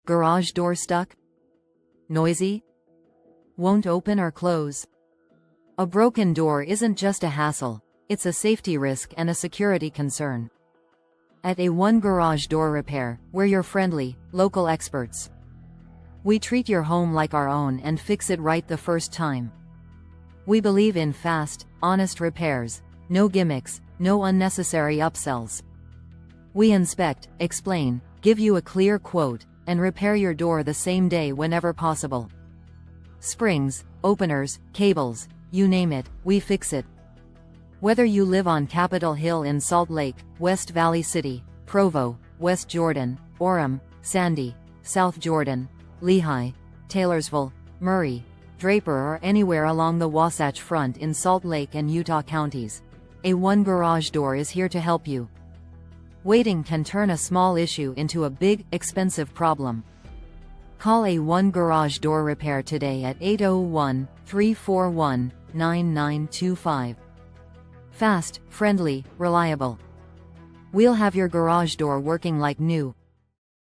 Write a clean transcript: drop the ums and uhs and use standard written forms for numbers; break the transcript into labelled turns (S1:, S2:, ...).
S1: Garage door stuck? Noisy? Won't open or close? A broken door isn't just a hassle, it's a safety risk and a security concern. At A1 Garage Door Repair, we're your friendly, local experts. We treat your home like our own and fix it right the first time. We believe in fast, honest repairs, no gimmicks, no unnecessary upsells. We inspect, explain, give you a clear quote, and repair your door the same day whenever possible. Springs, openers, cables, you name it, we fix it. Whether you live on Capitol Hill in Salt Lake, West Valley City, Provo, West Jordan, Orem, Sandy, South Jordan, Lehi, Taylorsville, Murray, Draper, or anywhere along the Wasatch Front in Salt Lake and Utah counties, A1 Garage Door is here to help you. Waiting can turn a small issue into a big, expensive problem. Call A1 Garage Door Repair today at 801-341-9925. Fast, friendly, reliable. We'll have your garage door working like new.